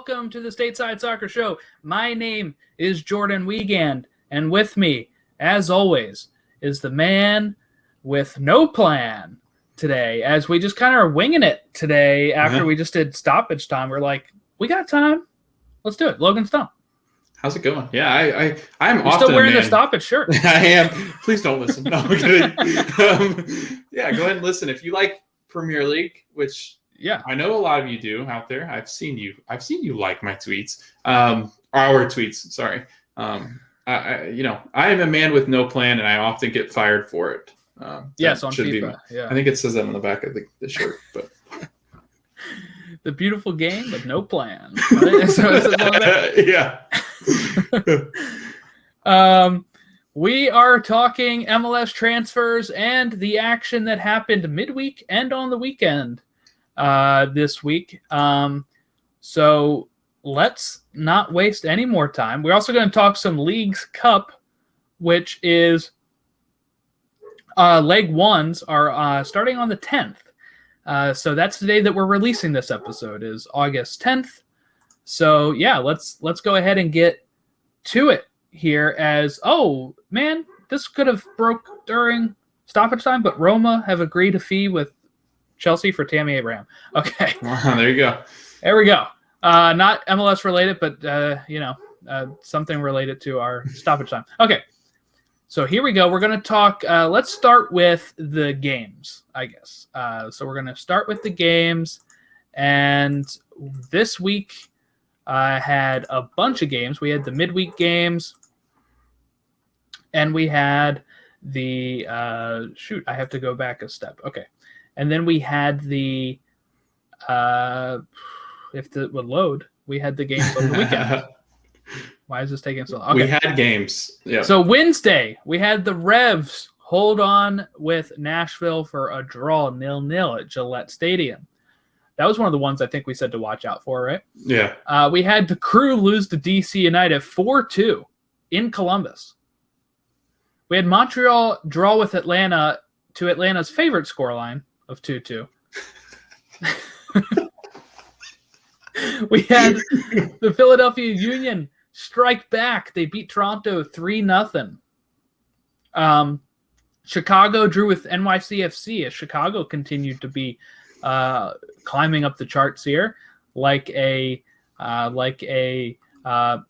welcome to the Stateside Soccer Show. My name is Jordan Wiegand, and with me, as always, is the man with no plan today, as we just kind of are winging it today after we just did stoppage time. We're like, we got time. Let's do it. Logan Stone. How's it going? Yeah, I'm You're often still wearing a man. the stoppage shirt. I am. Please don't listen. No, I'm kidding. Yeah, go ahead and listen. If you like Premier League, which I know a lot of you do out there. I've seen you like my tweets. Our tweets, sorry. I am a man with no plan, and I often get fired for it. Yes, on FIFA. I think it says that on the back of the shirt. But the beautiful game with no plan. Right? We are talking MLS transfers and the action that happened midweek and on the weekend this week. So let's not waste any more time. We're also going to talk some Leagues Cup, which is leg ones are starting on the 10th. So that's the day that we're releasing this episode, is August 10th. So yeah, let's go ahead and get to it here. As this could have broke during stoppage time, but Roma have agreed a fee with Chelsea for Tammy Abraham. Okay, there you go. There we go. Not MLS related, but something related to our stoppage time. Okay. So here we go. We're going to talk. Let's start with the games, I guess. So we're going to start with the games. And this week had a bunch of games. We had the midweek games. And we had the I have to go back a step. Okay. And then we had the if it would load, we had the games on the weekend. Why is this taking so long? Okay. We had games. Yeah. So Wednesday, we had the Revs hold on with Nashville for a draw 0-0 at Gillette Stadium. That was one of the ones I think we said to watch out for, right? Yeah. We had the Crew lose to DC United 4-2 in Columbus. We had Montreal draw with Atlanta to Atlanta's favorite scoreline of 2-2. We had the Philadelphia Union strike back. They beat Toronto 3-0. Chicago drew with NYCFC as Chicago continued to be climbing up the charts here like a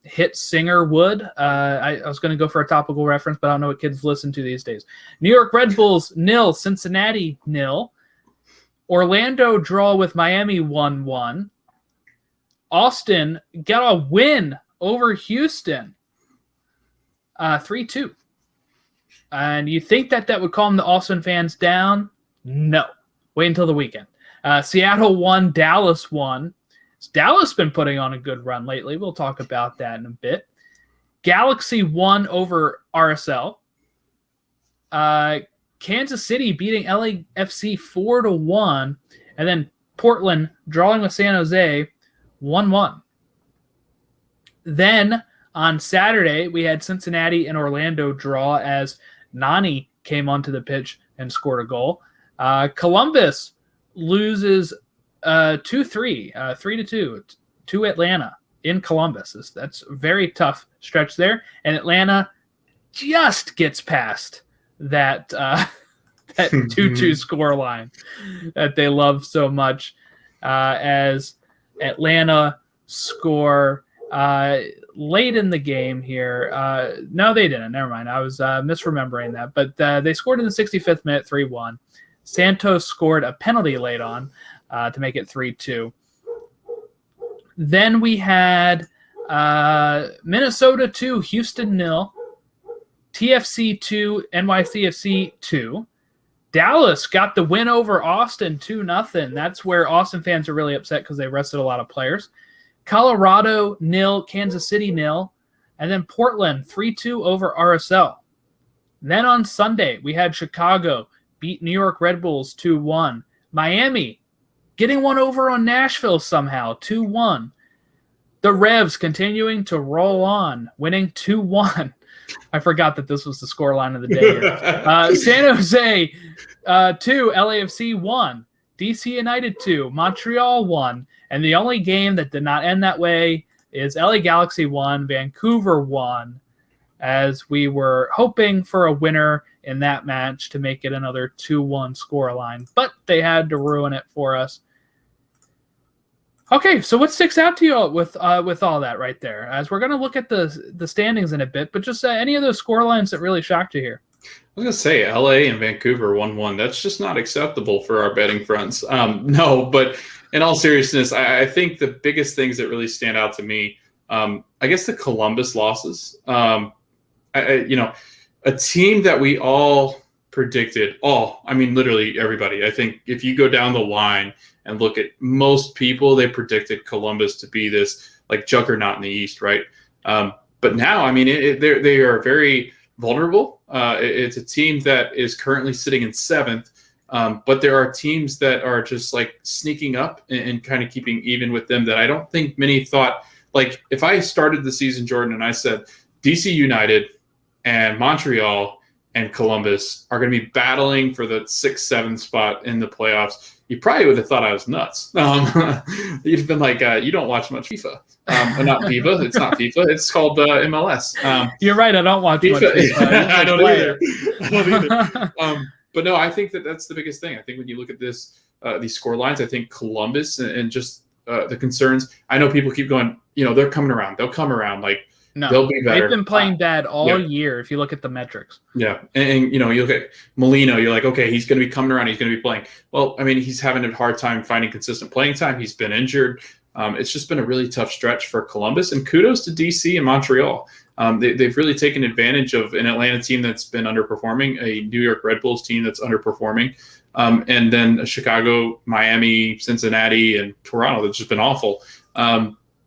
hit singer would. I was going to go for a topical reference, but I don't know what kids listen to these days. New York Red Bulls 0, Cincinnati 0. Orlando draw with Miami 1-1. Austin got a win over Houston, 3-2. And you think that would calm the Austin fans down? No. Wait until the weekend. Seattle won, Dallas won. Dallas been putting on a good run lately. We'll talk about that in a bit. Galaxy won over RSL. Kansas City beating LAFC 4-1. And then Portland drawing with San Jose 1-1. Then on Saturday, we had Cincinnati and Orlando draw as Nani came onto the pitch and scored a goal. Columbus loses 2-3, 3-2 to Atlanta in Columbus. That's a very tough stretch there. And Atlanta just gets past that 2-2 scoreline that they love so much, as Atlanta score late in the game here. No, they didn't. Never mind. I was misremembering that. But they scored in the 65th minute, 3-1. Santos scored a penalty late on to make it 3-2. Then we had Minnesota 2, Houston 0. TFC 2, NYCFC 2. Dallas got the win over Austin 2-0. That's where Austin fans are really upset because they rested a lot of players. Colorado 0, Kansas City 0, and then Portland 3-2 over RSL. Then on Sunday, we had Chicago beat New York Red Bulls 2-1. Miami getting one over on Nashville somehow, 2-1. The Revs continuing to roll on, winning 2-1. I forgot that this was the scoreline of the day. San Jose 2, LAFC 1. DC United 2, Montreal 1. And the only game that did not end that way is LA Galaxy 1, Vancouver 1, as we were hoping for a winner in that match to make it another 2-1 scoreline. But they had to ruin it for us. Okay, so what sticks out to you with all that right there? As we're going to look at the standings in a bit, but just any of those scorelines that really shocked you here? I was going to say LA and Vancouver 1-1. That's just not acceptable for our betting friends. No, but in all seriousness, I think the biggest things that really stand out to me, I guess the Columbus losses. A team that we all predicted, literally everybody. I think if you go down the line and look at most people, they predicted Columbus to be this like juggernaut in the East, right? But now, they are very vulnerable. It's a team that is currently sitting in 7th, but there are teams that are just like sneaking up and kind of keeping even with them that I don't think many thought. Like if I started the season, Jordan, and I said DC United and Montreal and Columbus are going to be battling for the 6th, 7th spot in the playoffs, you probably would have thought I was nuts. You'd have been like, you don't watch much FIFA. Not FIFA. It's not FIFA. It's called MLS. You're right. I don't watch FIFA. Much FIFA. I don't either. But no, I think that's the biggest thing. I think when you look at this, these score lines, I think Columbus and just the concerns. I know people keep going, they're coming around. They'll come around. No, they'll be better. They've been playing bad all year if you look at the metrics. Yeah, and you look at Molino, you're like, okay, he's going to be coming around. He's going to be playing. Well, he's having a hard time finding consistent playing time. He's been injured. It's just been a really tough stretch for Columbus. And kudos to DC and Montreal. They've really taken advantage of an Atlanta team that's been underperforming, a New York Red Bulls team that's underperforming, and then Chicago, Miami, Cincinnati, and Toronto that's just been awful.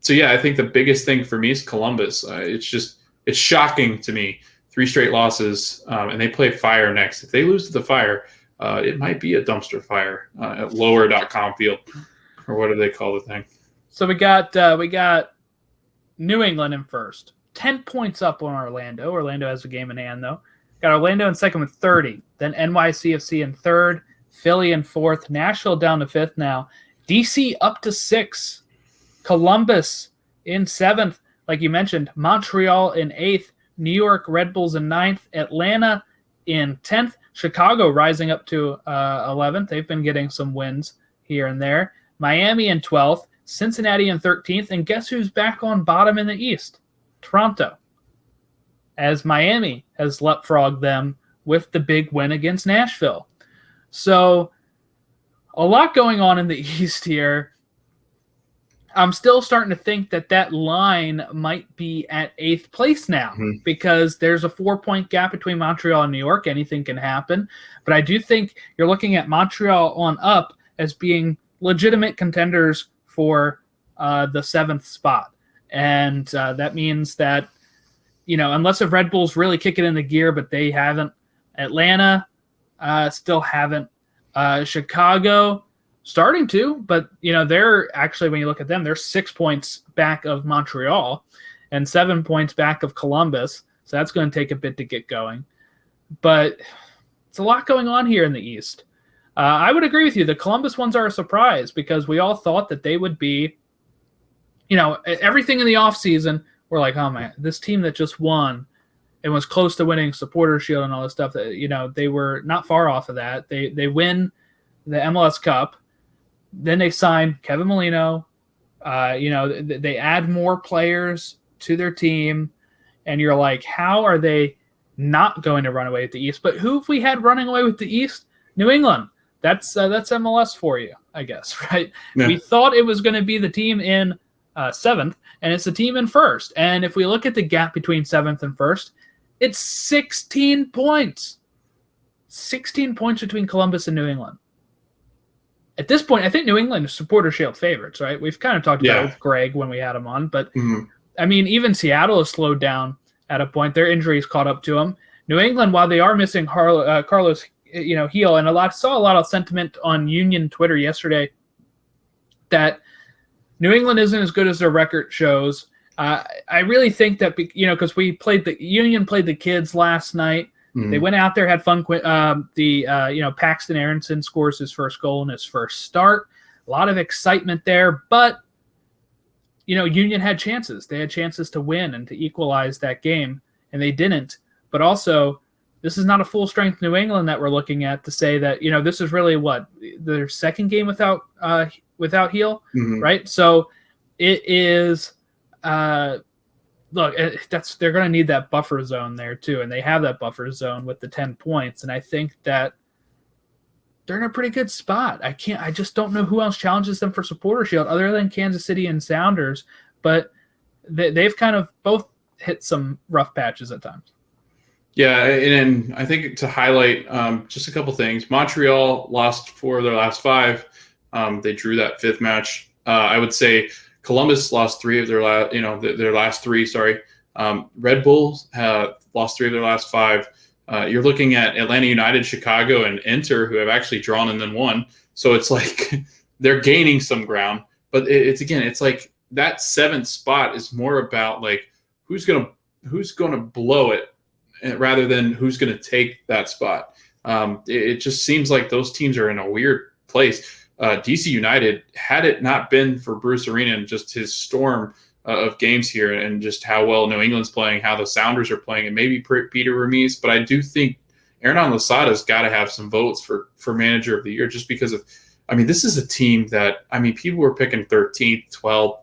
So, yeah, I think the biggest thing for me is Columbus. It's shocking to me. 3 straight losses, and they play Fire next. If they lose to the Fire, it might be a dumpster fire at lower.com field, or what do they call the thing? So we got New England in first. 10 points up on Orlando. Orlando has a game in hand, though. Got Orlando in second with 30. Then NYCFC in third. Philly in fourth. Nashville down to fifth now. DC up to 6. Columbus in 7th, like you mentioned. Montreal in 8th. New York Red Bulls in 9th. Atlanta in 10th. Chicago rising up to 11th. They've been getting some wins here and there. Miami in 12th. Cincinnati in 13th. And guess who's back on bottom in the East? Toronto. As Miami has leapfrogged them with the big win against Nashville. So a lot going on in the East here. I'm still starting to think that line might be at 8th place now because there's a 4-point gap between Montreal and New York. Anything can happen. But I do think you're looking at Montreal on up as being legitimate contenders for the 7th spot. And that means that, unless if Red Bulls really kick it in the gear, but they haven't. Atlanta still haven't. Chicago starting to, but they're actually, when you look at them, they're 6 points back of Montreal and 7 points back of Columbus. So that's going to take a bit to get going. But it's a lot going on here in the East. I would agree with you. The Columbus ones are a surprise because we all thought that they would be, everything in the offseason, we're like, oh man, this team that just won and was close to winning Supporter Shield and all this stuff, that they were not far off of that. They win the MLS Cup. Then they sign Kevin Molino. They add more players to their team, and you're like, how are they not going to run away with the East? But who have we had running away with the East? New England. That's MLS for you, I guess, right? Yeah. We thought it was going to be the team in 7th, and it's the team in 1st. And if we look at the gap between 7th and 1st, it's 16 points. 16 points between Columbus and New England. At this point, I think New England is Supporter Shield favorites, right? We've kind of talked about it with Greg when we had him on. But, even Seattle has slowed down at a point. Their injuries caught up to them. New England, while they are missing Carlos Heel, and saw a lot of sentiment on Union Twitter yesterday that New England isn't as good as their record shows. I really think that, because Union played the Kids last night. They went out there, had fun. Paxton Aronson scores his first goal in his first start. A lot of excitement there, but Union had chances. They had chances to win and to equalize that game, and they didn't. But also, this is not a full-strength New England that we're looking at to say that, this is really their second game without Heel, right? So it is they're going to need that buffer zone there too, and they have that buffer zone with the 10 points, and I think that they're in a pretty good spot. I just don't know who else challenges them for Supporter Shield other than Kansas City and Sounders, but they've kind of both hit some rough patches at times. Yeah, and I think to highlight just a couple things, Montreal lost 4 of their last 5. They drew that 5th match. I would say Columbus lost 3 of their last 3. Sorry, Red Bulls lost 3 of their last 5. You're looking at Atlanta United, Chicago, and Inter, who have actually drawn and then won. So it's like they're gaining some ground. But it's like that 7th spot is more about like who's gonna blow it rather than who's gonna take that spot. It just seems like those teams are in a weird place. DC United, had it not been for Bruce Arena and just his storm of games here and just how well New England's playing, how the Sounders are playing, and maybe Peter Remise, but I do think Hernan Losada's got to have some votes for manager of the year just because of, this is a team that, people were picking 13th, 12th,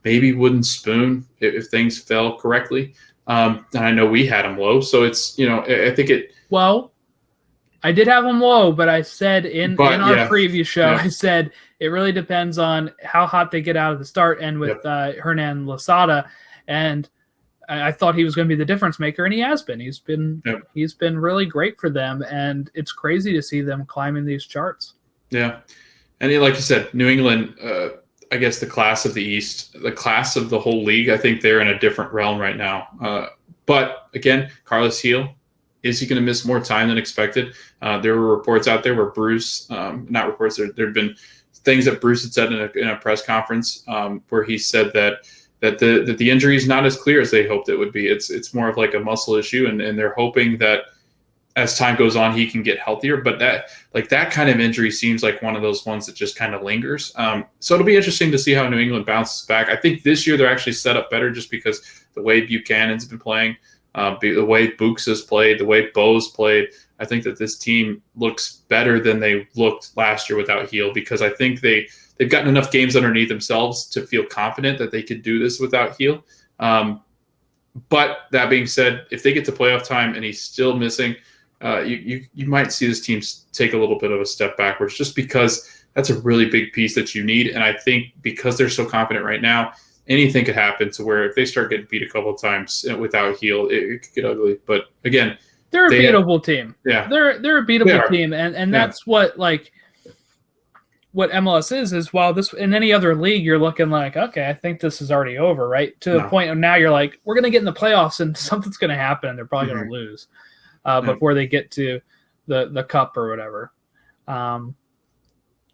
maybe wooden spoon if things fell correctly. And I know we had them low, so it's, I think it. Well, I did have them low, but I said in our preview show, I said it really depends on how hot they get out of the start and with Hernan Losada. And I thought he was going to be the difference maker, and he has been. He's been really great for them, and it's crazy to see them climbing these charts. Yeah. And like you said, New England, I guess the class of the East, the class of the whole league, I think they're in a different realm right now. But again, Carlos Heel, is he going to miss more time than expected? There were reports out there where Bruce, not reports, there had been things that Bruce had said in a press conference where he said that the injury is not as clear as they hoped it would be. It's more of like a muscle issue, and they're hoping that as time goes on, he can get healthier. But that kind of injury seems like one of those ones that just kind of lingers. So it'll be interesting to see how New England bounces back. I think this year they're actually set up better just because the way Buchanan's been playing, the way Books has played, the way Bo's played. I think that this team looks better than they looked last year without Heel, because I think they've gotten enough games underneath themselves to feel confident that they could do this without Heel. But that being said, if they get to playoff time and he's still missing, you might see this team take a little bit of a step backwards just because that's a really big piece that you need. And I think because they're so confident right now, anything could happen to where if they start getting beat a couple of times without Heel, it could get ugly. But again, they're a beatable team. Yeah, they're a beatable team, and that's what MLS is. While this in any other league, you're looking like, okay, I think this is already over, right? To the point of now, you're like, we're gonna get in the playoffs, and something's gonna happen, and they're probably gonna lose before they get to the cup or whatever.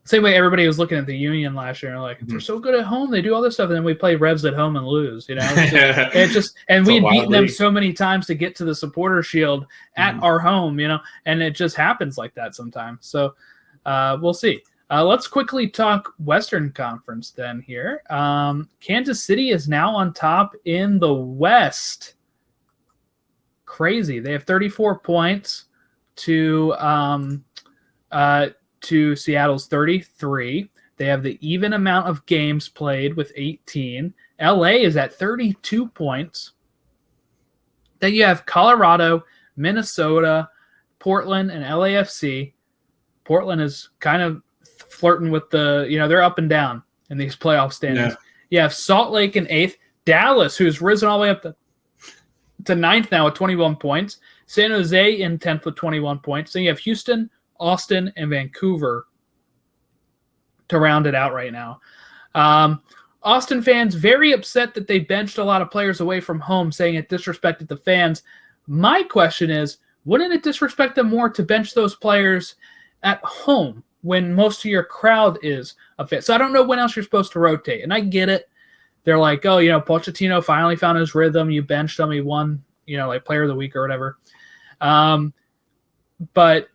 Same way everybody was looking at the Union last year and like, they're so good at home, they do all this stuff, and then we play Revs at home and lose. And we'd beaten them so many times to get to the Supporter Shield at our home, and it just happens like that sometimes. So we'll see. Let's quickly talk Western Conference then here. Kansas City is now on top in the West. Crazy. They have 34 points to Seattle's 33. They have the even amount of games played with 18. LA is at 32 points. Then you have Colorado, Minnesota, Portland, and LAFC. Portland is kind of flirting with they're up and down in these playoff standings. Yeah. You have Salt Lake in 8th. Dallas, who's risen all the way up to 9th now with 21 points. San Jose in 10th with 21 points. Then you have Houston, Austin, and Vancouver to round it out right now. Austin fans very upset that they benched a lot of players away from home, saying it disrespected the fans. My question is, wouldn't it disrespect them more to bench those players at home when most of your crowd is a fan? So I don't know when else you're supposed to rotate. And I get it. They're like, Pochettino finally found his rhythm. You benched him. He won, player of the week or whatever. But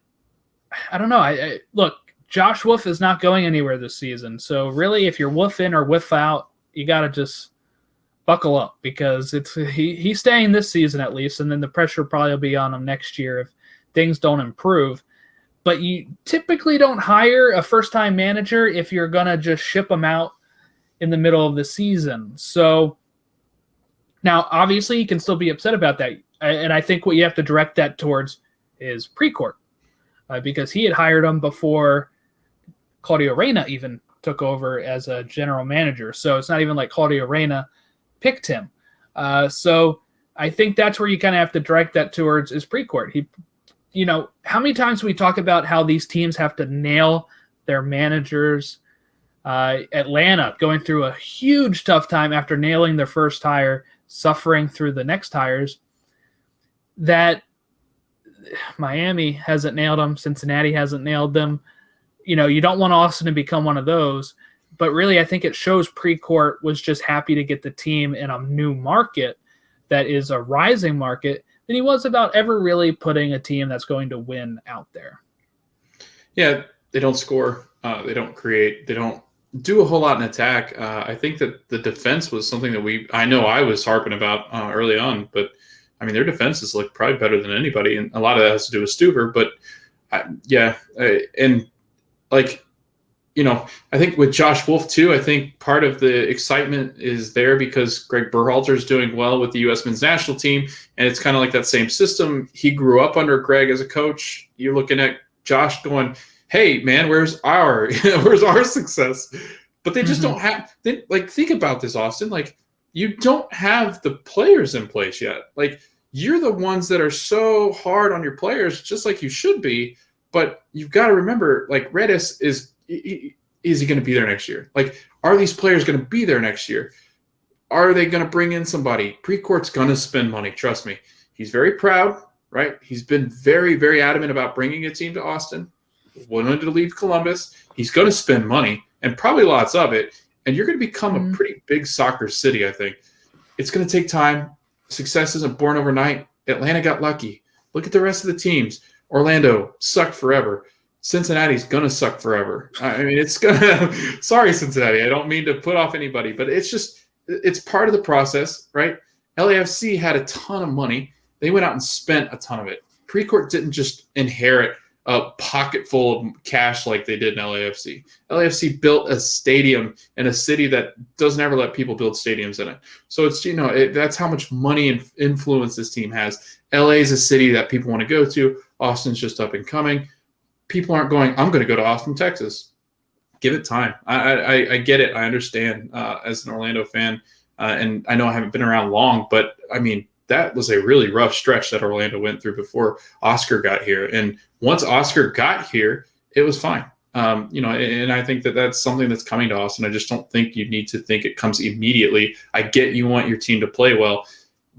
I don't know. Look, Josh Wolf is not going anywhere this season. So really, if you're Wolf in or Wolf out, you got to just buckle up, because he's staying this season at least, and then the pressure probably will be on him next year if things don't improve. But you typically don't hire a first-time manager if you're going to just ship them out in the middle of the season. So now, obviously, you can still be upset about that. And I think what you have to direct that towards is Precourt, because he had hired him before Claudio Reyna even took over as a general manager. So it's not even like Claudio Reyna picked him. So I think that's where you kind of have to direct that towards is Precourt. How many times do we talk about how these teams have to nail their managers? Atlanta going through a huge tough time after nailing their first hire, suffering through the next hires. That Miami hasn't nailed them. Cincinnati hasn't nailed them. You don't want Austin to become one of those. But really, I think it shows Precourt was just happy to get the team in a new market that is a rising market than he was about ever really putting a team that's going to win out there. Yeah, they don't score. They don't create. They don't do a whole lot in attack. I think that the defense was something that I know I was harping about early on, but I mean, their defenses look probably better than anybody, and a lot of that has to do with Stuver. But I think with Josh Wolf too, I think part of the excitement is there because Greg Berhalter is doing well with the U.S. men's national team, and it's kind of like that same system. He grew up under Greg as a coach. You're looking at Josh going, "Hey, man, where's our success?" But they just don't have. Think about this, Austin. Like, you don't have the players in place yet. Like, you're the ones that are so hard on your players, just like you should be. But you've got to remember, like, Redis is he going to be there next year? Like, are these players going to be there next year? Are they going to bring in somebody? Precourt's going to spend money. Trust me. He's very proud, right? He's been very, very adamant about bringing a team to Austin. Wanted to leave Columbus. He's going to spend money, and probably lots of it. And you're going to become a pretty big soccer city, I think. It's going to take time. Success isn't born overnight. Atlanta got lucky. Look at the rest of the teams. Orlando sucked forever. Cincinnati's going to suck forever. I mean, it's going to – sorry, Cincinnati. I don't mean to put off anybody, but it's part of the process, right? LAFC had a ton of money. They went out and spent a ton of it. Precourt didn't just inherit a pocket full of cash like they did in LAFC. LAFC built a stadium in a city that doesn't ever let people build stadiums in it. So it's, that's how much money and influence this team has. LA is a city that people want to go to. Austin's just up and coming. People aren't going, I'm going to go to Austin, Texas. Give it time. I get it. I understand as an Orlando fan. And I know I haven't been around long, but I mean, that was a really rough stretch that Orlando went through before Oscar got here. And once Oscar got here, it was fine. And I think that that's something that's coming to Austin. I just don't think you need to think it comes immediately. I get you want your team to play well,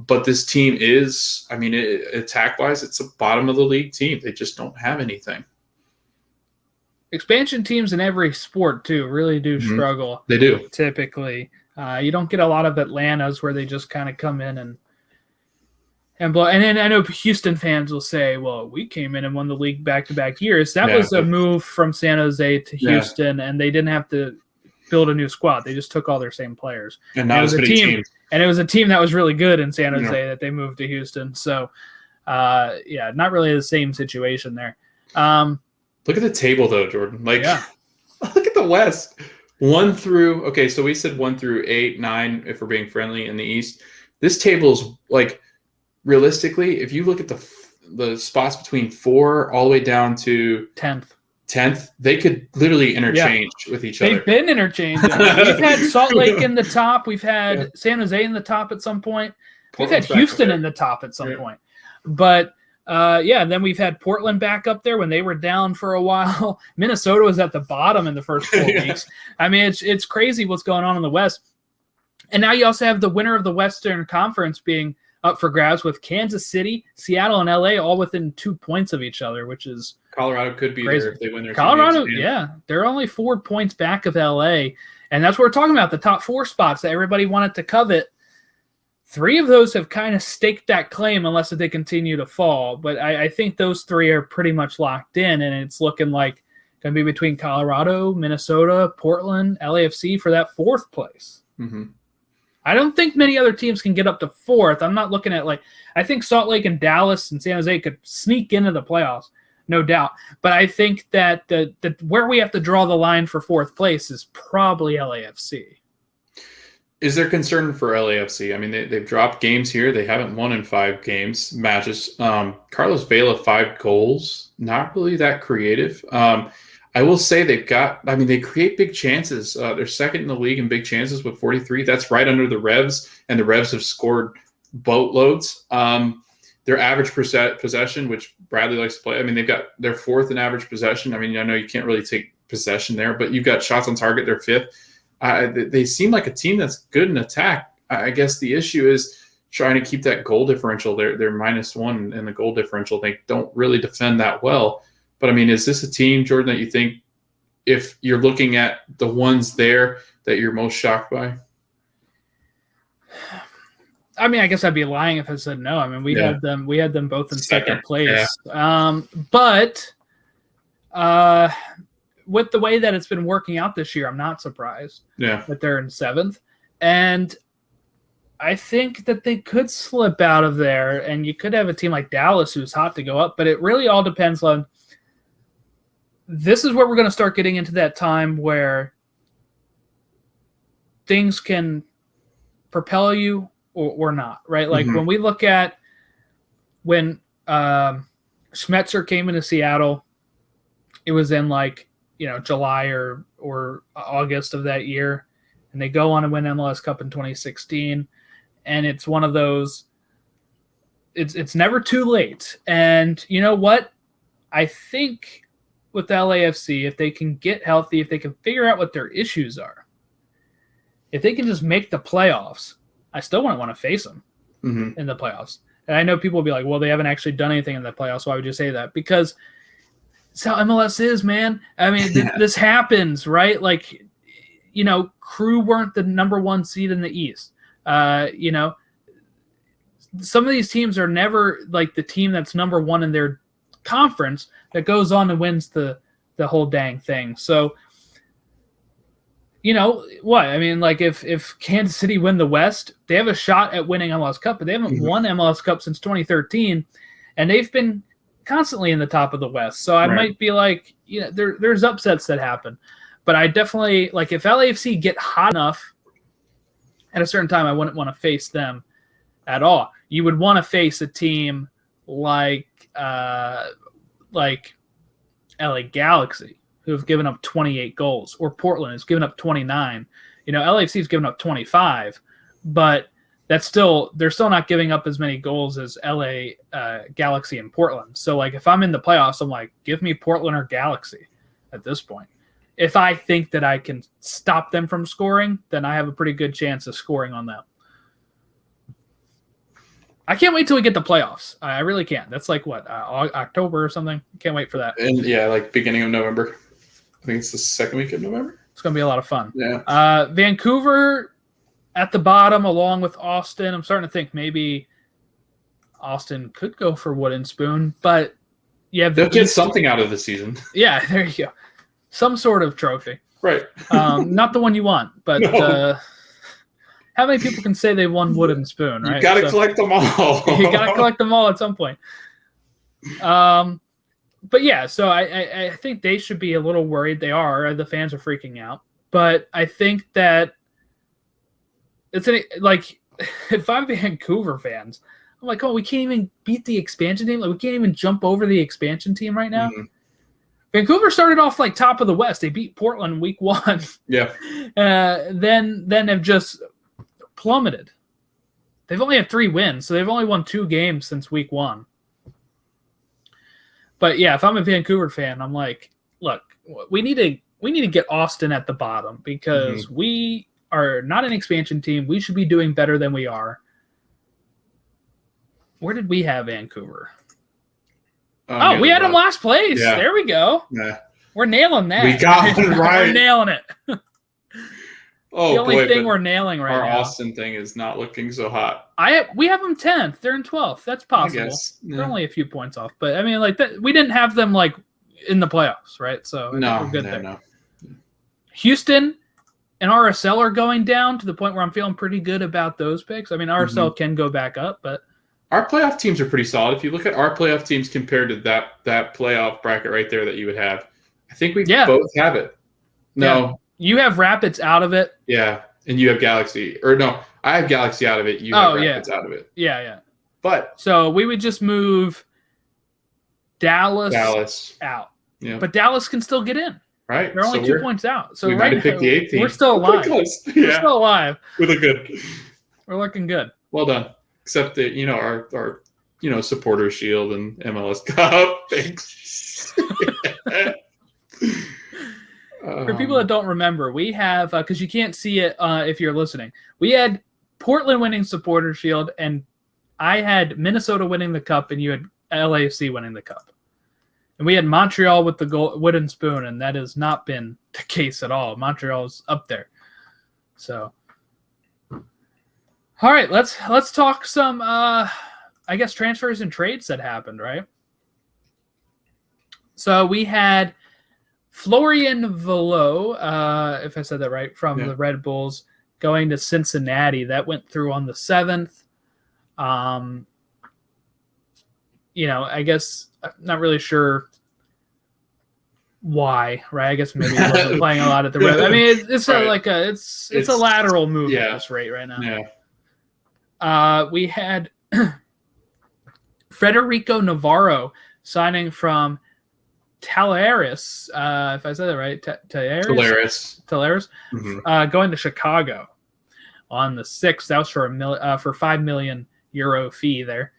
but this team is, I mean, attack-wise, it's a bottom-of-the-league team. They just don't have anything. Expansion teams in every sport, too, really do struggle. They do. Typically. You don't get a lot of Atlantas where they just kind of come in and blow. And then I know Houston fans will say, well, we came in and won the league back-to-back years. That was a move from San Jose to Houston, and they didn't have to build a new squad. They just took all their same players. And not as many teams. And it was a team that was really good in San Jose that they moved to Houston. So, not really the same situation there. Look at the table, though, Jordan. Look at the West. 1 through – okay, so we said 1 through 8, 9, if we're being friendly in the East. This table is, like, realistically, if you look at the spots between 4 all the way down to 10th, they could literally interchange with each other. They've been interchanging. We've had Salt Lake in the top. We've had San Jose in the top at some point. Portland's we've had Houston in the top at some point. But – and then we've had Portland back up there when they were down for a while. Minnesota was at the bottom in the first 4 weeks. I mean, it's crazy what's going on in the West. And now you also have the winner of the Western Conference being up for grabs with Kansas City, Seattle, and LA all within 2 points of each other, which is Colorado could be crazy. There if they win their Colorado, games. they're only 4 points back of LA. And that's what we're talking about, the top 4 spots that everybody wanted to covet. 3 of those have kind of staked that claim unless they continue to fall. But I think those 3 are pretty much locked in, and it's looking like going to be between Colorado, Minnesota, Portland, LAFC for that 4th place. Mm-hmm. I don't think many other teams can get up to 4th. I'm not looking at I think Salt Lake and Dallas and San Jose could sneak into the playoffs, no doubt. But I think that where we have to draw the line for 4th place is probably LAFC. Is there concern for LAFC? I mean, they've dropped games here. They haven't won in 5 matches. Carlos Vela, 5 goals. Not really that creative. I will say they create big chances. They're second in the league in big chances with 43. That's right under the Revs, and the Revs have scored boatloads. Their average possession, which Bradley likes to play, I mean, they're 4th in average possession. I mean, I know you can't really take possession there, but you've got shots on target, they're 5th. They seem like a team that's good in attack. I guess the issue is trying to keep that goal differential. They're -1 in the goal differential. They don't really defend that well. But, I mean, is this a team, Jordan, that you think, if you're looking at the ones there, that you're most shocked by? I mean, I guess I'd be lying if I said no. I mean, we had them both in second place. Yeah. But with the way that it's been working out this year, I'm not surprised that they're in 7th. And I think that they could slip out of there, and you could have a team like Dallas who's hot to go up. But it really all depends on – this is where we're going to start getting into that time where things can propel you or not, right? Like when we look at when Schmetzer came into Seattle, it was in July or August of that year, and they go on to win MLS Cup in 2016, and it's one of those. It's never too late, and you know what? I think with the LAFC, if they can get healthy, if they can figure out what their issues are, if they can just make the playoffs, I still wouldn't want to face them in the playoffs. And I know people will be like, well, they haven't actually done anything in the playoffs. Why would you say that? Because it's how MLS is, man. I mean, this happens, right? Crew weren't the number 1 seed in the East. Some of these teams are never like the team that's number 1 in their conference that goes on and wins the whole dang thing. So, what? I mean, if Kansas City win the West, they have a shot at winning MLS Cup, but they haven't won MLS Cup since 2013, and they've been constantly in the top of the West. So I might be like, there's upsets that happen. But I definitely, if LAFC get hot enough at a certain time, I wouldn't want to face them at all. You would want to face a team like LA Galaxy, who have given up 28 goals, or Portland has given up 29. LAFC has given up 25, but they're still not giving up as many goals as LA Galaxy and Portland. So if I'm in the playoffs, I'm like, give me Portland or Galaxy at this point. If I think that I can stop them from scoring, then I have a pretty good chance of scoring on them. I can't wait till we get the playoffs. I really can't. That's October or something. Can't wait for that. And beginning of November. I think it's the 2nd week of November. It's going to be a lot of fun. Yeah. Vancouver at the bottom along with Austin. I'm starting to think maybe Austin could go for wooden spoon, but they'll get something out of the season. Yeah, there you go. Some sort of trophy. Right. Not the one you want, but no. How many people can say they won wooden spoon, right? You got to collect them all. You got to collect them all at some point. But yeah, so I think they should be a little worried. They are. The fans are freaking out. But I think that it's if I'm Vancouver fans, I'm like, oh, we can't even beat the expansion team. We can't even jump over the expansion team right now. Vancouver started off top of the West. They beat Portland week 1. Yeah. Then have just plummeted. They've only had 3 wins, so they've only won 2 games since week 1. But yeah, if I'm a Vancouver fan, I'm like, look, we need to get Austin at the bottom because we are not an expansion team. We should be doing better than we are. Where did we have Vancouver? We had them last place. Yeah. There we go. Yeah. We're nailing that. We got it right. We're nailing it. the only thing we're nailing right now. Our Austin thing is not looking so hot. We have them 10th. They're in 12th. That's possible. I guess. Yeah. They're only a few points off. But, I mean, like, we didn't have them, like, in the playoffs, right? So, we're good there. No. Houston and RSL are going down to the point where I'm feeling pretty good about those picks. I mean, RSL can go back up, but our playoff teams are pretty solid. If you look at our playoff teams compared to that playoff bracket right there that you would have, I think we both have it. No. Yeah. You have Rapids out of it. Yeah, and you have Galaxy. Or no, I have Galaxy out of it. You have Rapids out of it. Yeah. But so we would just move Dallas out. Yeah. But Dallas can still get in. Right. They're only 2 points out. So we might have picked the 8th team. We're still alive. We're still alive. We look good. We're looking good. Well done. Except that, our supporter shield and MLS Cup. Thanks. For people that don't remember, we have, because you can't see it if you're listening, we had Portland winning supporter shield, and I had Minnesota winning the cup, and you had LAFC winning the cup. And we had Montreal with the wooden spoon, and that has not been the case at all. Montreal's up there. So, all right, let's talk some, I guess, transfers and trades that happened, right? So we had Florian Velo, if I said that right, from the Red Bulls, going to Cincinnati. That went through on the 7th. I guess I'm not really sure why, right? I guess maybe he wasn't playing a lot at the Red. I mean, it's a lateral move at this rate right now. Yeah. We had Federico Navarro signing from Talleres, if I said that right, Talleres, going to Chicago on the 6th. That was for €5 million fee there.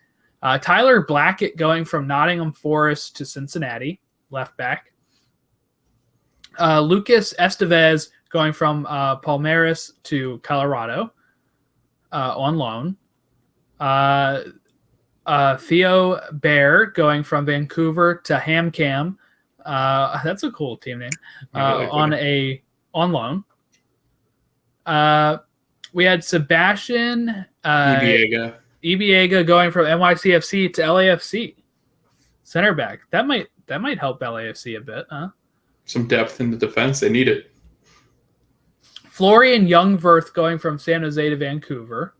Tyler Blackett going from Nottingham Forest to Cincinnati, left back. Lucas Estevez going from Palmeiras to Colorado on loan. Theo Bear going from Vancouver to HamCam. That's a cool team name. On loan. We had Sebastian Ibiega going from NYCFC to LAFC. Center back. That might help LAFC a bit, huh? Some depth in the defense. They need it. Florian Jungwirth going from San Jose to Vancouver.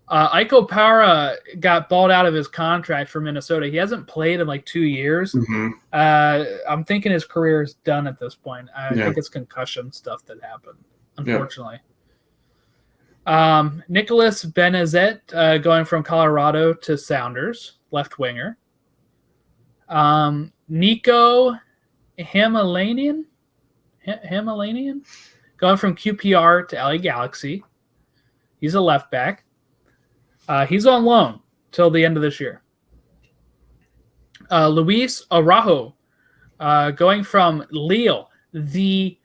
Iko Para got balled out of his contract for Minnesota. He hasn't played in like 2 years. Mm-hmm. I'm thinking his career is done at this point. I think it's concussion stuff that happened, unfortunately. Nicholas Benezet going from Colorado to Sounders, left winger. Nico Hamilanian going from QPR to LA Galaxy. He's a left back. He's on loan till the end of this year. Luis Araujo going from Lille, the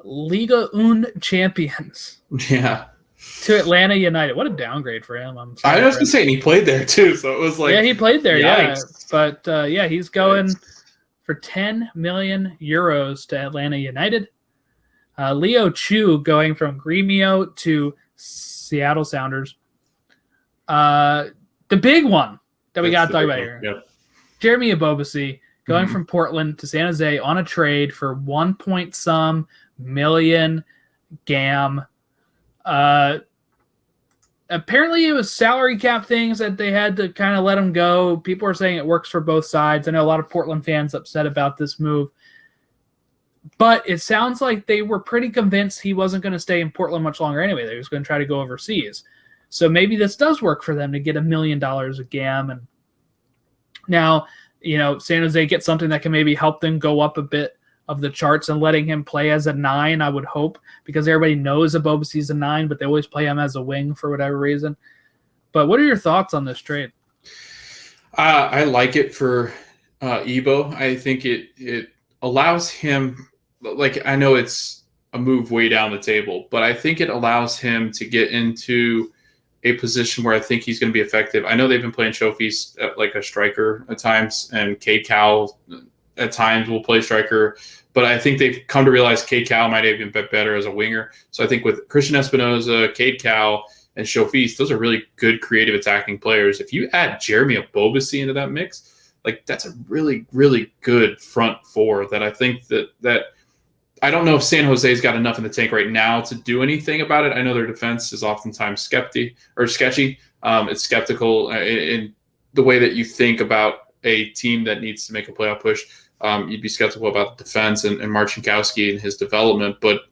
Liga 1 champions. Yeah. To Atlanta United. What a downgrade for him. I was going to say, and he played there too, so it was like... Yeah, he played there, yikes. But, he's going for €10 million to Atlanta United. Leo Chu going from Gremio to Seattle Sounders. The big one that we got to talk about here. Yep. Jeremy Ebobisse going from Portland to San Jose on a trade for 1 million GAM. Apparently it was salary cap things that they had to kind of let him go. People are saying it works for both sides. I know a lot of Portland fans upset about this move. But it sounds like they were pretty convinced he wasn't going to stay in Portland much longer anyway. They was going to try to go overseas. So maybe this does work for them to get $1 million of GAM. And now, San Jose gets something that can maybe help them go up a bit of the charts, and letting him play as a 9, I would hope, because everybody knows Ebobisse's a 9, but they always play him as a wing for whatever reason. But what are your thoughts on this trade? I like it for Ebo. I think it allows him, like, I know it's a move way down the table, but I think it allows him to get into a position where I think he's going to be effective. I know they've been playing Shofis like a striker at times, and Cade Cowell at times will play striker, But I think they've come to realize Cade Cowell might have been better as a winger. So I think with Christian Espinoza, Cade Cowell, and Shofis, those are really good creative attacking players. If you add Jeremy Ebobisse into that mix, like that's a really, really good front four that I think that I don't know if San Jose's got enough in the tank right now to do anything about it. I know their defense is oftentimes sketchy. It's skeptical in the way that you think about a team that needs to make a playoff push. You'd be skeptical about the defense and Marcinkowski and his development. But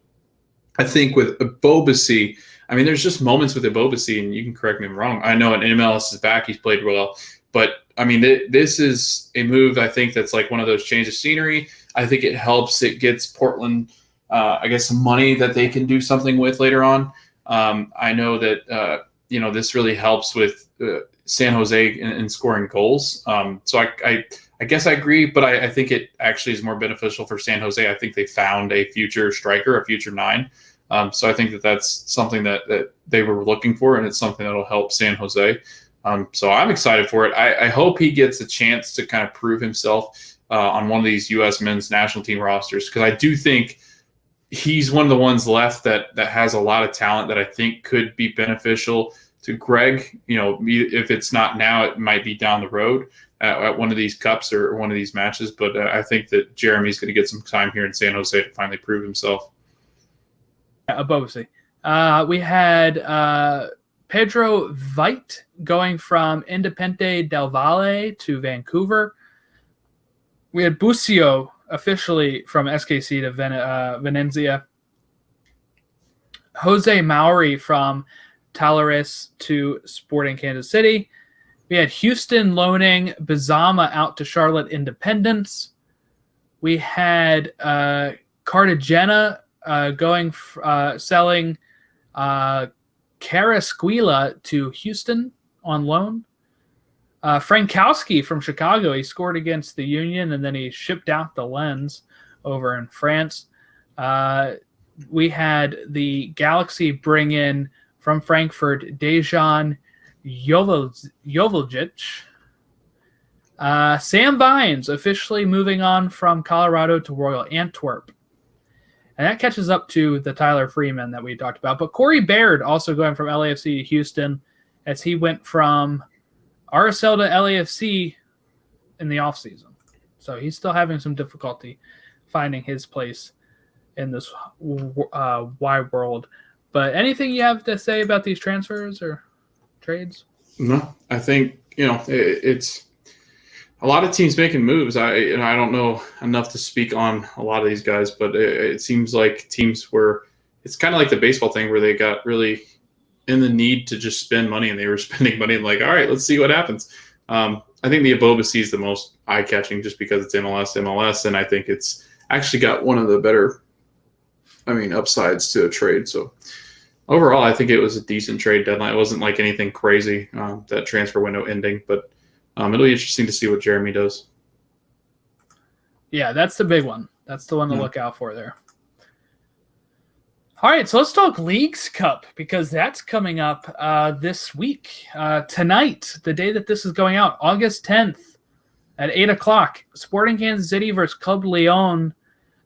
I think with Ebobisse, I mean, there's just moments with Ebobisse, and you can correct me if I'm wrong. I know in MLS is back, he's played well. But, I mean, this is a move, I think, that's like one of those change of scenery. I think it helps. It gets Portland, I guess, some money that they can do something with later on. I know that, this really helps with San Jose in scoring goals. So I guess I agree, but I think it actually is more beneficial for San Jose. I think they found a future striker, a future 9. So I think that's something that they were looking for, and it's something that will help San Jose. So I'm excited for it. I hope he gets a chance to kind of prove himself on one of these U.S. men's national team rosters, because I do think he's one of the ones left that has a lot of talent that I think could be beneficial to Greg. If it's not now, it might be down the road at one of these cups or one of these matches. But I think that Jeremy's going to get some time here in San Jose to finally prove himself. Ebobisse. We had Pedro Veit going from Independiente del Valle to Vancouver. We had Busio officially from SKC to Venezia. Jose Mauri from Talleres to Sporting Kansas City. We had Houston loaning Bizama out to Charlotte Independence. We had Cartagena selling Carrasquilla to Houston on loan. Frankowski from Chicago, he scored against the Union, and then he shipped out the Lens over in France. We had the Galaxy bring in from Frankfurt Dejan Joveljic. Sam Vines officially moving on from Colorado to Royal Antwerp. And that catches up to the Tyler Freeman that we talked about. But Corey Baird also going from LAFC to Houston, as he went from RSL to LAFC in the offseason. So he's still having some difficulty finding his place in this wide world. But anything you have to say about these transfers or trades? No, I think, it's a lot of teams making moves. I don't know enough to speak on a lot of these guys, but it seems like teams were – it's kind of like the baseball thing where they got really in the need to just spend money, and they were spending money and like, all right, let's see what happens. I think the Ebobisse is the most eye-catching just because it's MLS, and I think it's actually got one of the better, upsides to a trade. So overall, I think it was a decent trade deadline. It wasn't like anything crazy, that transfer window ending, but it'll be interesting to see what Jeremy does. Yeah, that's the big one. That's the one to look out for there. All right, so let's talk Leagues Cup, because that's coming up this week. Tonight, the day that this is going out, August 10th at 8 o'clock, Sporting Kansas City versus Club Leon.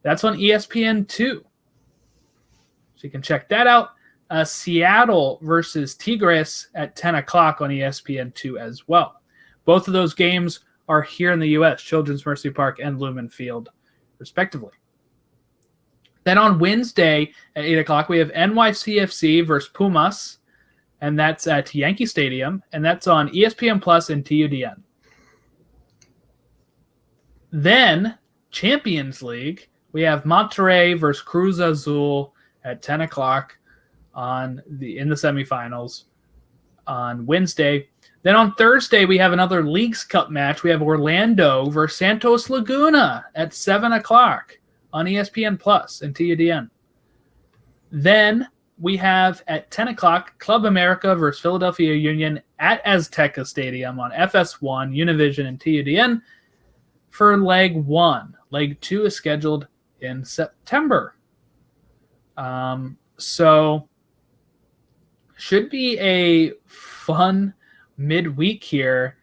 That's on ESPN2. So you can check that out. Seattle versus Tigres at 10 o'clock on ESPN2 as well. Both of those games are here in the U.S., Children's Mercy Park and Lumen Field, respectively. Then on Wednesday at 8 o'clock, we have NYCFC versus Pumas, and that's at Yankee Stadium, and that's on ESPN Plus and TUDN. Then, Champions League, we have Monterrey versus Cruz Azul at 10 o'clock in the semifinals on Wednesday. Then on Thursday, we have another Leagues Cup match. We have Orlando versus Santos Laguna at 7 o'clock on ESPN Plus and TUDN. Then we have at 10 o'clock Club America versus Philadelphia Union at Azteca Stadium on FS1, Univision, and TUDN for Leg 1. Leg 2 is scheduled in September. So should be a fun midweek here.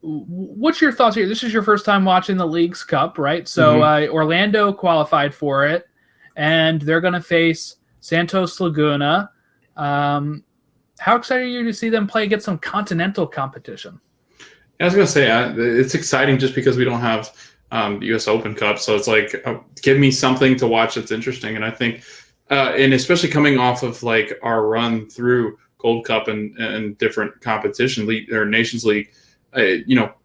what's your thoughts here? This is your first time watching the League's Cup, right? So Orlando qualified for it, and they're going to face Santos Laguna. How excited are you to see them play against some continental competition? I was going to say, it's exciting just because we don't have the U.S. Open Cup. So it's like, give me something to watch that's interesting. And I think, and especially coming off of like our run through Gold Cup and different competition league or Nations League,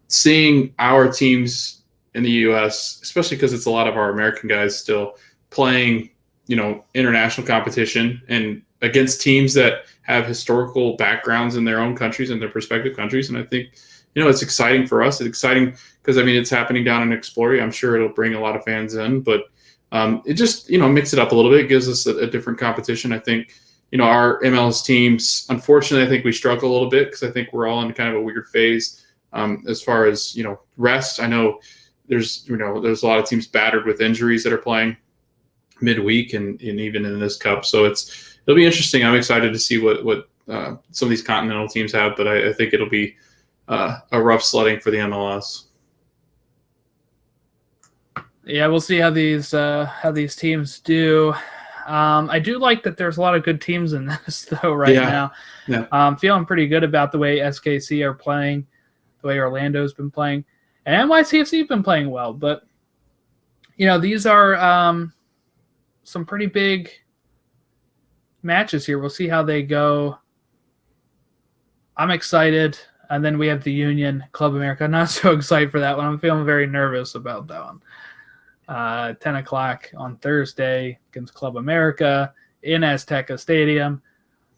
seeing our teams in the U.S., especially because it's a lot of our American guys still playing, international competition and against teams that have historical backgrounds in their own countries and their respective countries. And I think, it's exciting for us. It's exciting because, it's happening down in Exploria. I'm sure it'll bring a lot of fans in, but it just, mix it up a little bit. It gives us a different competition. I think, our MLS teams, unfortunately, I think we struggle a little bit because I think we're all in kind of a weird phase as far as, rest. I know there's a lot of teams battered with injuries that are playing midweek and even in this cup. So it'll be interesting. I'm excited to see what some of these continental teams have, but I think it'll be a rough sledding for the MLS. Yeah, we'll see how these teams do. I do like that there's a lot of good teams in this though now. Yeah. I'm feeling pretty good about the way SKC are playing, the way Orlando's been playing, and NYCFC have been playing well. But these are some pretty big matches here. We'll see how they go. I'm excited. And then we have the Union, Club America. Not so excited for that one. I'm feeling very nervous about that one. 10 o'clock on Thursday against Club America in Azteca Stadium.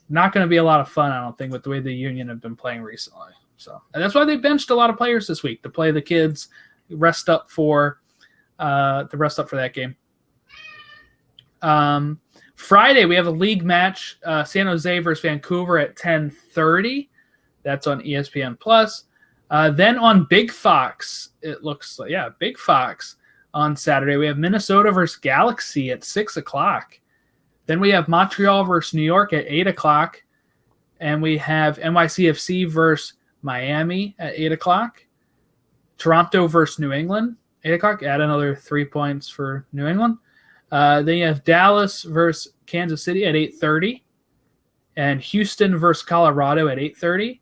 Not going to be a lot of fun, I don't think, with the way the Union have been playing recently. And that's why they benched a lot of players this week to play the kids, rest up for that game. Friday, we have a league match, San Jose versus Vancouver at 10:30. That's on ESPN+. Then on Big Fox, it looks like, Big Fox on Saturday, we have Minnesota versus Galaxy at 6 o'clock. Then we have Montreal versus New York at 8 o'clock. And we have NYCFC versus Miami at 8 o'clock. Toronto versus New England, 8 o'clock. Add another 3 points for New England. Then you have Dallas versus Kansas City at 8:30. And Houston versus Colorado at 8:30.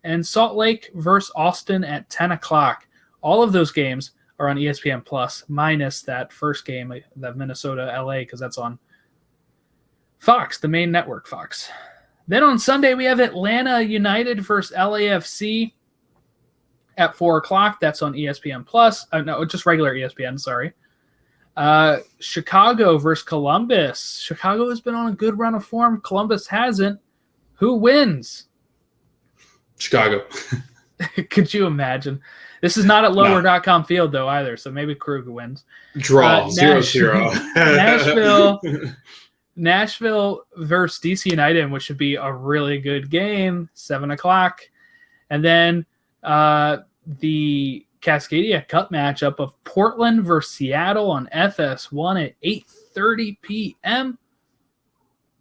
And Salt Lake versus Austin at 10 o'clock. All of those games are on ESPN Plus, minus that first game, that Minnesota-LA, because that's on Fox, the main network, Fox. Then on Sunday, we have Atlanta United versus LAFC at 4 o'clock. That's on ESPN Plus. No, just regular ESPN, sorry. Chicago versus Columbus. Chicago has been on a good run of form. Columbus hasn't. Who wins? Chicago. Could you imagine? This is not at lower.com field, though, either, so maybe Krug wins. Draw, 0-0. Nashville versus DC United, which should be a really good game, 7 o'clock. And then the Cascadia Cup matchup of Portland versus Seattle on FS1 at 8:30 p.m.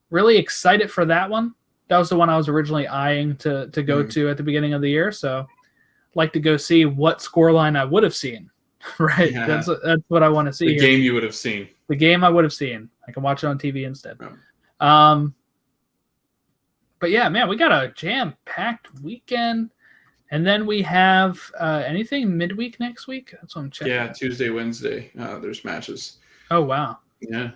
Really excited for that one. That was the one I was originally eyeing to go to at the beginning of the year. So I'd like to go see what scoreline I would have seen. Right? Yeah. That's what I want to see. The game you would have seen. The game I would have seen. I can watch it on TV instead. Oh. But yeah, man, we got a jam-packed weekend. And then we have anything midweek next week? That's what I'm checking. Yeah, Tuesday, Wednesday. There's matches. Oh, wow. Yeah.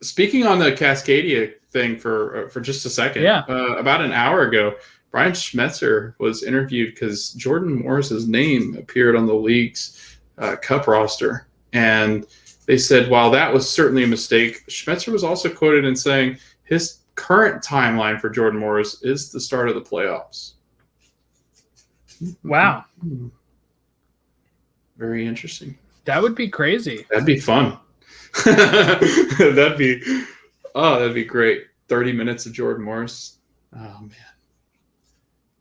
Speaking on the Cascadia thing for just a second. Yeah. About an hour ago, Brian Schmetzer was interviewed because Jordan Morris's name appeared on the league's cup roster. And they said, while that was certainly a mistake, Schmetzer was also quoted in saying his current timeline for Jordan Morris is the start of the playoffs. Wow. Very interesting. That would be crazy. That'd be fun. That'd be great. 30 minutes of Jordan Morris. Oh, man.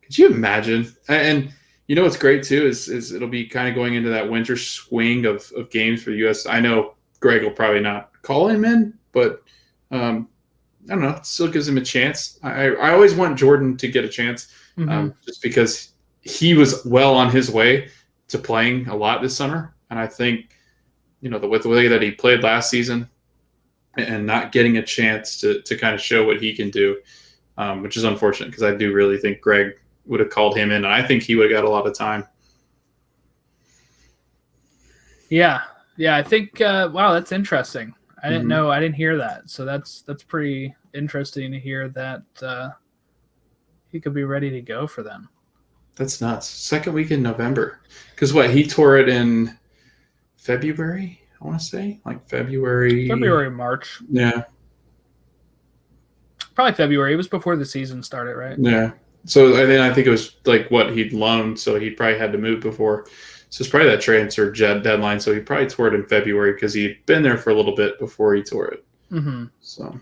Could you imagine? And you know what's great, too, is it'll be kind of going into that winter swing of games for the U.S. I know Greg will probably not call him in, but I don't know. It still gives him a chance. I always want Jordan to get a chance just because he was well on his way to playing a lot this summer. And I think, with the way that he played last season and not getting a chance to kind of show what he can do, which is unfortunate because I do really think Greg would have called him in, and I think he would have got a lot of time. Yeah, I think. Wow, that's interesting. I didn't know. I didn't hear that. So that's pretty interesting to hear that he could be ready to go for them. That's nuts. Second week in November, because he tore it in February. I want to say like February, March. Yeah, probably February. It was before the season started, right? Yeah. So I think it was like what he'd loaned, so he probably had to move before. So it's probably that transfer deadline. So he probably tore it in February because he'd been there for a little bit before he tore it. Mm-hmm. So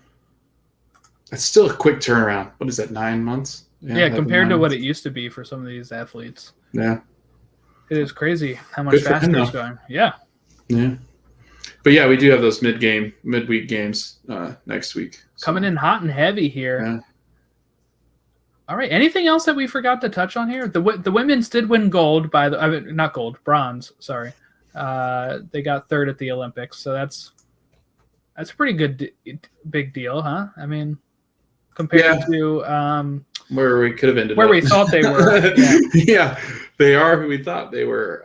it's still a quick turnaround. What is that, 9 months? Yeah, compared to what it used to be for some of these athletes. Yeah. It is crazy how much faster it's going. Yeah. Yeah. But yeah, we do have those midweek games next week. So. Coming in hot and heavy here. Yeah. All right. Anything else that we forgot to touch on here? The women's did win gold bronze. Sorry, they got third at the Olympics, so that's a pretty good big deal, huh? I mean, compared to where we could have ended, where we thought they were. Yeah, they are who we thought they were.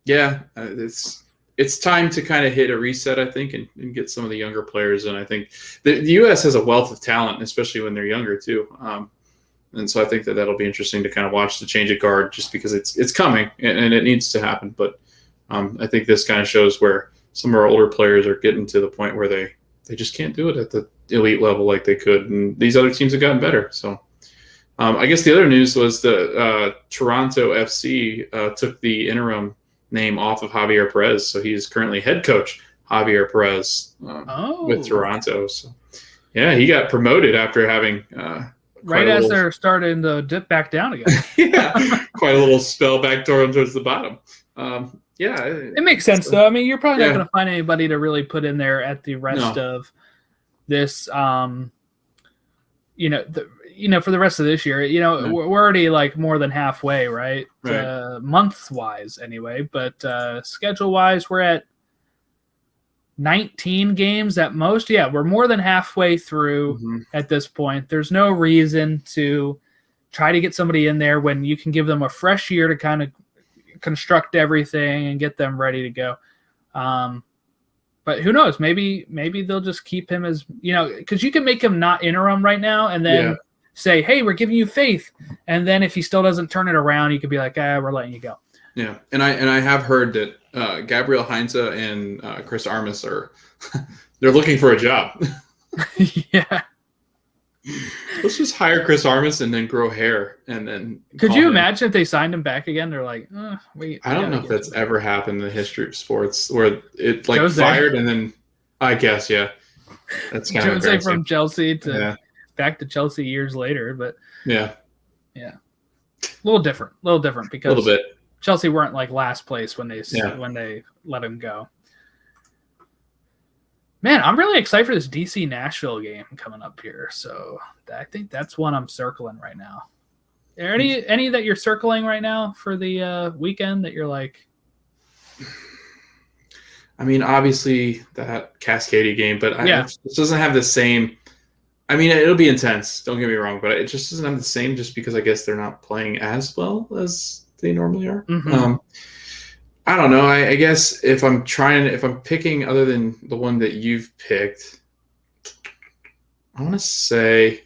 It's time to kind of hit a reset, I think, and get some of the younger players. And I think the U.S. has a wealth of talent, especially when they're younger too. And so I think that'll be interesting to kind of watch the change of guard, just because it's coming and it needs to happen. But I think this kind of shows where some of our older players are getting to the point where they just can't do it at the elite level like they could. And these other teams have gotten better. So I guess the other news was the Toronto FC took the interim name off of Javier Perez. So he's currently head coach Javier Perez with Toronto. So yeah, he got promoted after having right as they're starting to dip back down again. Yeah, quite a little spell back towards the bottom. It makes sense though. I mean, you're probably not going to find anybody to really put in there at the rest of this. For the rest of this year, we're already like more than halfway, right? Month wise, anyway. But schedule wise, we're at 19 games at most. Yeah, we're more than halfway through at this point. There's no reason to try to get somebody in there when you can give them a fresh year to kind of construct everything and get them ready to go. But who knows? Maybe they'll just keep him as, because you can make him not interim right now and then say, hey, we're giving you faith. And then if he still doesn't turn it around, you could be like, we're letting you go. Yeah, and I have heard that Gabriel Heinze and Chris Armas they're looking for a job. Yeah. Let's just hire Chris Armas and then grow hair and then. Could you imagine if they signed him back again? They're like, wait. I don't know if that's ever happened in the history of sports where it fired and then I guess that's kind of Jose from Chelsea to back to Chelsea years later, but yeah, a little different because a little bit. Chelsea weren't like last place when they let him go. Man, I'm really excited for this DC Nashville game coming up here. So I think that's one I'm circling right now. Are there any that you're circling right now for the weekend that you're like? I mean, obviously that Cascadia game, but it just doesn't have the same. I mean, it'll be intense. Don't get me wrong, but it just doesn't have the same. Just because I guess they're not playing as well as they normally are. I don't know. I guess if I'm picking other than the one that you've picked, I want to say,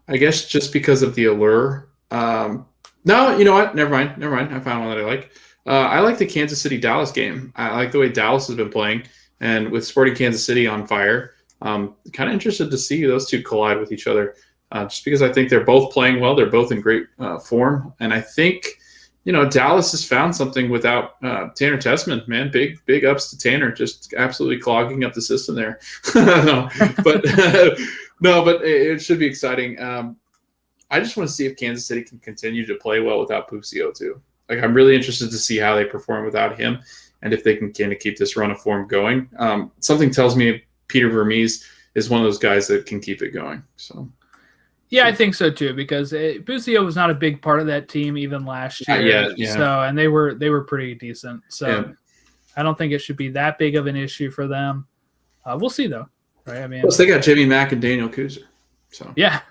I guess just because of the allure. No, you know what? Never mind. I found one that I like. I like the Kansas City-Dallas game. I like the way Dallas has been playing, and with Sporting Kansas City on fire, kind of interested to see those two collide with each other. Just because I think they're both playing well. They're both in great form, and I think. Dallas has found something without Tanner Tessman, man. Big ups to Tanner, just absolutely clogging up the system there. but it should be exciting. I just want to see if Kansas City can continue to play well without Puccio too. Like, I'm really interested to see how they perform without him, and if they can kind of keep this run of form going. Something tells me Peter Vermees is one of those guys that can keep it going. So. Yeah, I think so too, because Busio was not a big part of that team even last year. Yeah. So, and they were pretty decent. So, I don't think it should be that big of an issue for them. We'll see though, right? I mean, plus they got Jimmy Mack and Daniel Kuzer. So yeah.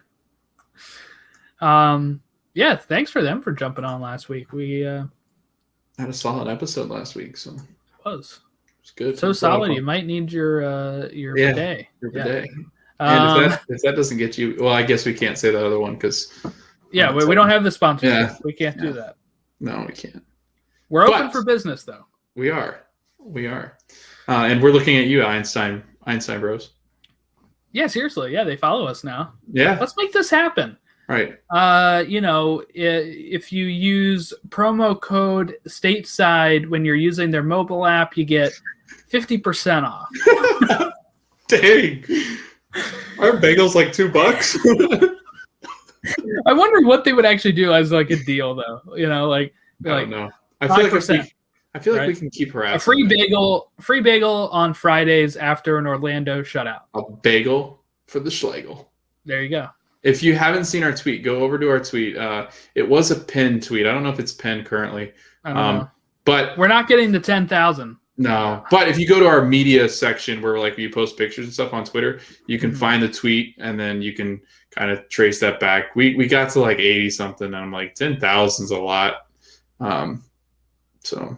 Thanks for them for jumping on last week. We had a solid episode last week, so it was good. So solid, you might need your bidet. Your bidet. And if that doesn't get you, well, I guess we can't say that other one because we don't have the sponsorship. Yeah, we can't do that. No, we can't. We're open for business, though. We are, and we're looking at you, Einstein Bros. Yeah, seriously. Yeah, they follow us now. Yeah, let's make this happen. Right. If you use promo code Stateside when you're using their mobile app, you get 50% off. Dang. Aren't bagels like $2? I wonder what they would actually do as like a deal, though. I don't know. I feel like we can keep harassing. A free bagel on Fridays after an Orlando shutout. A bagel for the Schlegel. There you go. If you haven't seen our tweet, go over to our tweet. It was a pinned tweet. I don't know if it's pinned currently. I don't know. But we're not getting the 10,000. No, but if you go to our media section where we post pictures and stuff on Twitter, you can find the tweet and then you can kind of trace that back. We got to 80 something and I'm like 10,000 is a lot. So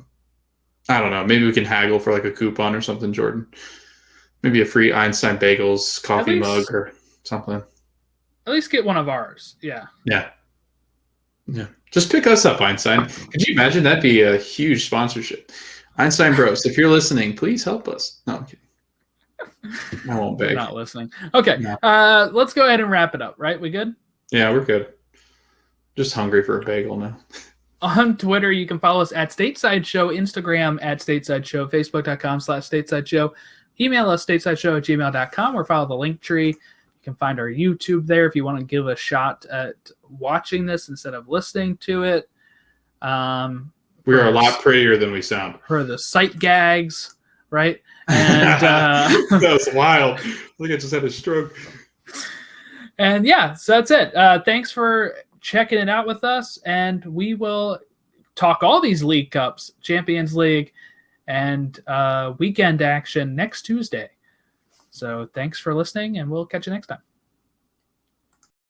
I don't know. Maybe we can haggle for a coupon or something, Jordan. Maybe a free Einstein Bagels coffee mug or something. At least get one of ours. Yeah. Yeah. Just pick us up, Einstein. Could you imagine? That'd be a huge sponsorship. Einstein Bros, if you're listening, please help us. No, I'm kidding. I won't beg. Not listening. Okay. No. Let's go ahead and wrap it up, right? We good? Yeah, we're good. Just hungry for a bagel now. On Twitter, you can follow us at Stateside Show, Instagram at Stateside Show, Facebook.com/Stateside Show. Email us statesideShow@gmail.com or follow the link tree. You can find our YouTube there if you want to give a shot at watching this instead of listening to it. We are a lot prettier than we sound. For the sight gags, right? And that was wild. I think I just had a stroke. And so that's it. Thanks for checking it out with us, and we will talk all these League Cups, Champions League, and weekend action next Tuesday. So thanks for listening, and we'll catch you next time.